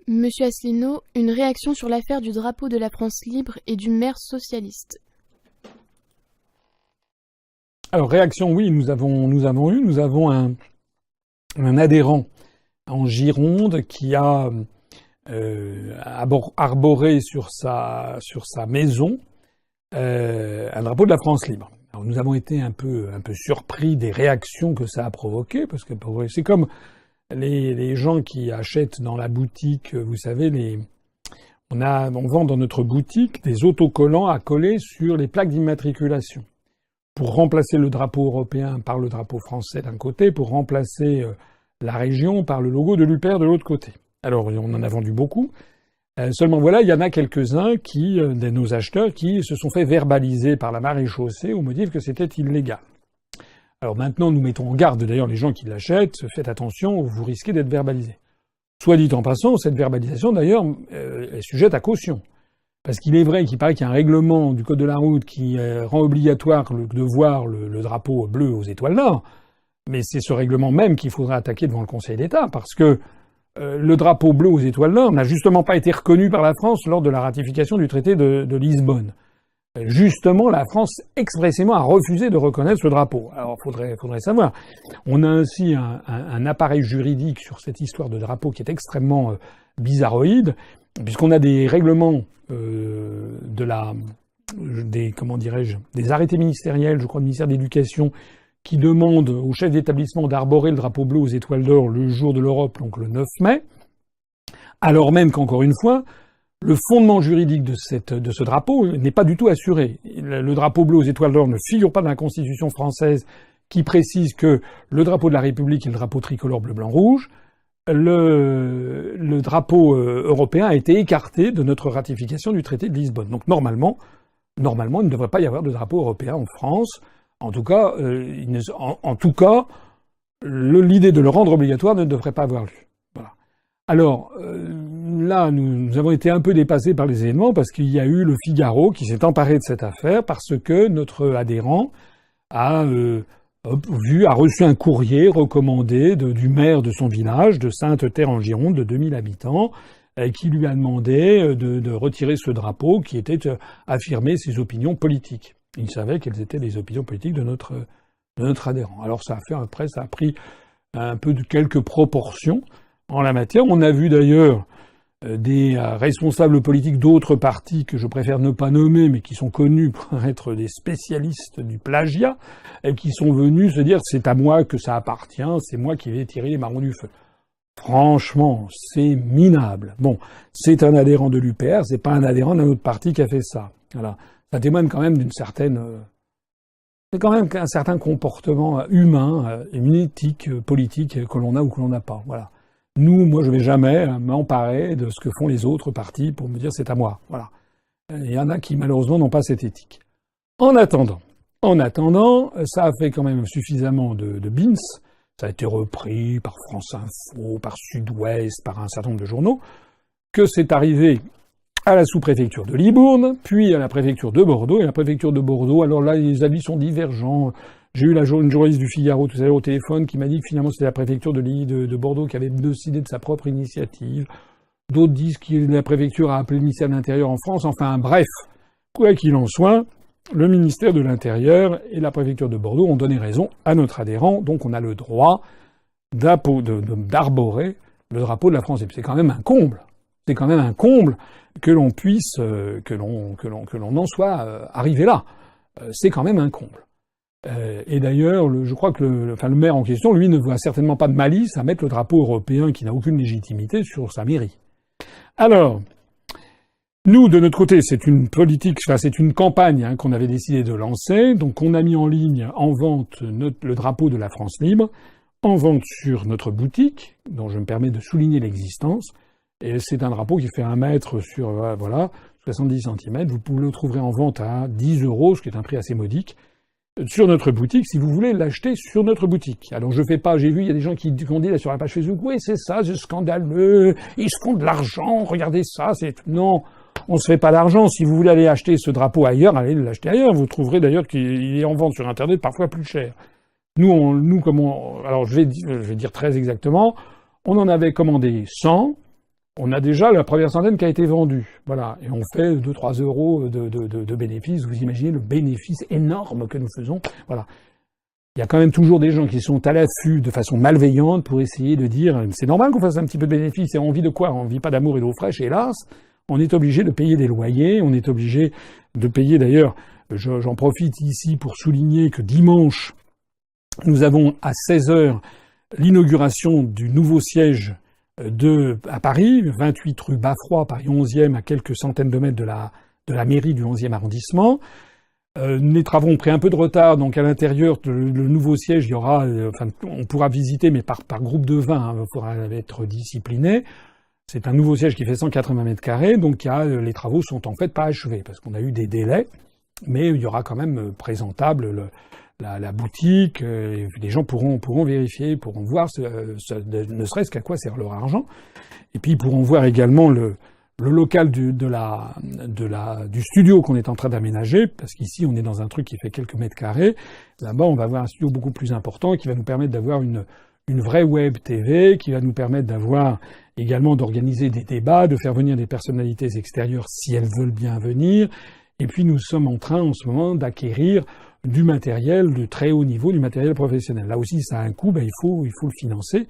Monsieur Asselineau, une réaction sur l'affaire du drapeau de la France libre et du maire socialiste. Alors, réaction, oui, nous avons un adhérent en Gironde qui a arboré sur sa maison un drapeau de la France libre. Alors, nous avons été un peu surpris des réactions que ça a provoquées, parce que c'est comme les gens qui achètent dans la boutique, vous savez, on vend dans notre boutique des autocollants à coller sur les plaques d'immatriculation pour remplacer le drapeau européen par le drapeau français d'un côté, pour remplacer la région par le logo de l'UPR de l'autre côté. Alors, on en a vendu beaucoup. Seulement voilà, il y en a quelques-uns de nos acheteurs qui se sont fait verbaliser par la maréchaussée au motif que c'était illégal. Alors maintenant, nous mettons en garde d'ailleurs les gens qui l'achètent, faites attention, vous risquez d'être verbalisés. Soit dit en passant, cette verbalisation d'ailleurs est sujette à caution. Parce qu'il est vrai qu'il paraît qu'il y a un règlement du Code de la route qui rend obligatoire de voir le drapeau bleu aux étoiles nord, mais c'est ce règlement même qu'il faudra attaquer devant le Conseil d'État, parce que le drapeau bleu aux étoiles nord n'a justement pas été reconnu par la France lors de la ratification du traité de Lisbonne. Justement, la France expressément a refusé de reconnaître ce drapeau. Alors, faudrait savoir. On a ainsi un appareil juridique sur cette histoire de drapeau qui est extrêmement bizarroïde, puisqu'on a des règlements des arrêtés ministériels, je crois, du ministère de l'Éducation, qui demandent aux chefs d'établissement d'arborer le drapeau bleu aux étoiles d'or le jour de l'Europe, donc le 9 mai, alors même qu'encore une fois, le fondement juridique de ce drapeau n'est pas du tout assuré. Le drapeau bleu aux étoiles d'or ne figure pas dans la Constitution française qui précise que le drapeau de la République est le drapeau tricolore bleu, blanc, rouge. Le drapeau européen a été écarté de notre ratification du traité de Lisbonne. Donc normalement, il ne devrait pas y avoir de drapeau européen en France. En tout cas, l'idée de le rendre obligatoire ne devrait pas avoir lieu. Voilà. Alors là, nous avons été un peu dépassés par les événements parce qu'il y a eu le Figaro qui s'est emparé de cette affaire parce que notre adhérent a reçu un courrier recommandé du maire de son village, de Sainte-Terre en Gironde, de 2000 habitants, qui lui a demandé de retirer ce drapeau qui était affirmer ses opinions politiques. Il savait quelles étaient les opinions politiques de notre adhérent. Alors ça a pris un peu de quelques proportions en la matière. On a vu d'ailleurs des responsables politiques d'autres partis que je préfère ne pas nommer, mais qui sont connus pour être des spécialistes du plagiat, et qui sont venus se dire c'est à moi que ça appartient, c'est moi qui vais tirer les marrons du feu. Franchement, c'est minable. Bon, c'est un adhérent de l'UPR, c'est pas un adhérent d'un autre parti qui a fait ça. Voilà. Ça témoigne quand même c'est quand même un certain comportement humain, une éthique politique que l'on a ou que l'on n'a pas. Voilà. Moi, je vais jamais m'emparer de ce que font les autres partis pour me dire c'est à moi. Voilà. Il y en a qui, malheureusement, n'ont pas cette éthique. En attendant, ça a fait quand même suffisamment de bins. Ça a été repris par France Info, par Sud-Ouest, par un certain nombre de journaux, que c'est arrivé à la sous-préfecture de Libourne, puis à la préfecture de Bordeaux. Et la préfecture de Bordeaux, alors là, les avis sont divergents. J'ai eu une journaliste du Figaro tout à l'heure au téléphone qui m'a dit que finalement c'était la préfecture de Bordeaux qui avait décidé de sa propre initiative. D'autres disent que la préfecture a appelé le ministère de l'Intérieur en France. Enfin bref, quoi qu'il en soit, le ministère de l'Intérieur et la préfecture de Bordeaux ont donné raison à notre adhérent. Donc on a le droit d'arborer le drapeau de la France. Et puis c'est quand même un comble. C'est quand même un comble que l'on puisse, que l'on en soit arrivé là. C'est quand même un comble. Et d'ailleurs, je crois que le maire en question, lui, ne voit certainement pas de malice à mettre le drapeau européen qui n'a aucune légitimité sur sa mairie. Alors, nous, de notre côté, c'est une campagne qu'on avait décidé de lancer. Donc, on a mis en ligne, en vente, le drapeau de la France libre, en vente sur notre boutique, dont je me permets de souligner l'existence. Et c'est un drapeau qui fait 1 mètre sur, 70 cm. Vous le trouverez en vente à 10 €, ce qui est un prix assez modique, sur notre boutique, si vous voulez l'acheter sur notre boutique. Alors je fais pas, j'ai vu, il y a des gens qui ont dit là sur la page Facebook, oui, c'est ça, c'est scandaleux, ils se font de l'argent, regardez ça, non, on se fait pas d'argent. Si vous voulez aller acheter ce drapeau ailleurs, allez l'acheter ailleurs. Vous trouverez d'ailleurs qu'il est en vente sur Internet parfois plus cher. Alors je vais dire très exactement, on en avait commandé 100, on a déjà la première centaine qui a été vendue. Voilà. Et on fait 2-3 euros de bénéfices. Vous imaginez le bénéfice énorme que nous faisons. Voilà. Il y a quand même toujours des gens qui sont à l'affût de façon malveillante pour essayer de dire c'est normal qu'on fasse un petit peu de bénéfices et on vit de quoi? On vit pas d'amour et d'eau fraîche, hélas. On est obligé de payer des loyers, on est obligé de payer d'ailleurs, j'en profite ici pour souligner que dimanche, nous avons à 16h l'inauguration du nouveau siège à Paris, 28 rue Baffroy, Paris 11e, à quelques centaines de mètres de la mairie du 11e arrondissement. Les travaux ont pris un peu de retard, donc à l'intérieur, le nouveau siège, il y aura, on pourra visiter, mais par groupe de 20, hein, il faudra être discipliné. C'est un nouveau siège qui fait 180 mètres carrés, donc les travaux sont en fait pas achevés, parce qu'on a eu des délais, mais il y aura quand même présentable la boutique, les gens pourront vérifier, pourront voir ne serait-ce qu'à quoi sert leur argent, et puis ils pourront voir également le local du studio qu'on est en train d'aménager, parce qu'ici on est dans un truc qui fait quelques mètres carrés. Là-bas, on va avoir un studio beaucoup plus important qui va nous permettre d'avoir une vraie web TV, qui va nous permettre d'avoir également d'organiser des débats, de faire venir des personnalités extérieures si elles veulent bien venir. Et puis nous sommes en train en ce moment d'acquérir du matériel de très haut niveau, du matériel professionnel. Là aussi, ça a un coût, il faut le financer.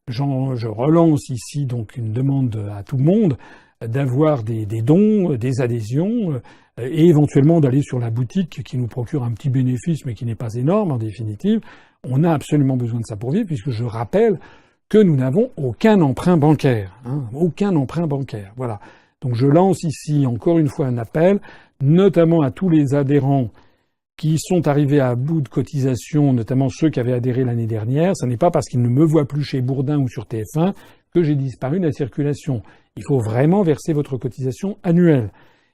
Je relance ici donc une demande à tout le monde d'avoir des dons, des adhésions, et éventuellement d'aller sur la boutique qui nous procure un petit bénéfice, mais qui n'est pas énorme en définitive. On a absolument besoin de ça pour vivre, puisque je rappelle que nous n'avons aucun emprunt bancaire. Aucun emprunt bancaire. Voilà. Donc je lance ici encore une fois un appel, notamment à tous les adhérents qui sont arrivés à bout de cotisation, notamment ceux qui avaient adhéré l'année dernière. Ce n'est pas parce qu'ils ne me voient plus chez Bourdin ou sur TF1 que j'ai disparu de la circulation. Il faut vraiment verser votre cotisation annuelle.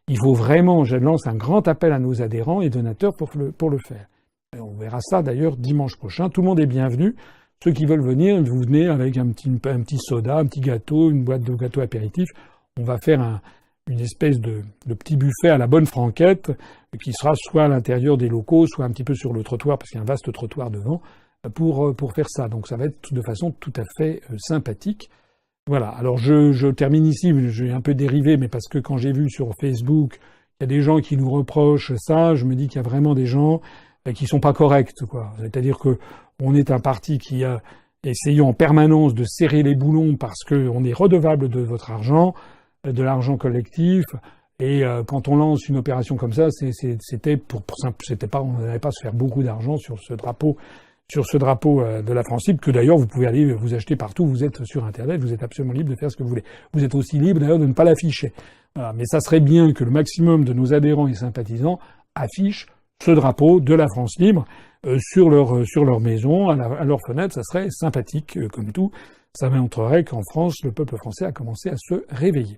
Il faut vraiment, je lance un grand appel à nos adhérents et donateurs pour le faire. Et on verra ça d'ailleurs dimanche prochain. Tout le monde est bienvenu. Ceux qui veulent venir, vous venez avec un petit soda, un petit gâteau, une boîte de gâteaux apéritifs. On va faire une espèce de petit buffet à la bonne franquette qui sera soit à l'intérieur des locaux, soit un petit peu sur le trottoir, parce qu'il y a un vaste trottoir devant, pour faire ça. Donc ça va être de façon tout à fait sympathique. Voilà. Alors je termine ici, j'ai un peu dérivé, mais parce que quand j'ai vu sur Facebook, il y a des gens qui nous reprochent ça, je me dis qu'il y a vraiment des gens qui sont pas corrects, quoi. C'est-à-dire que on est un parti qui a essayé en permanence de serrer les boulons parce que on est redevable de votre argent, de l'argent collectif. Et quand on lance une opération comme ça, c'était on n'allait pas se faire beaucoup d'argent sur ce drapeau de la France libre, que d'ailleurs vous pouvez aller vous acheter partout. Vous êtes sur Internet, vous êtes absolument libre de faire ce que vous voulez. Vous êtes aussi libre d'ailleurs de ne pas l'afficher. Voilà. Mais ça serait bien que le maximum de nos adhérents et sympathisants affichent ce drapeau de la France libre sur leur maison, à leur fenêtre. Ça serait sympathique, comme tout. Ça montrerait qu'en France, le peuple français a commencé à se réveiller.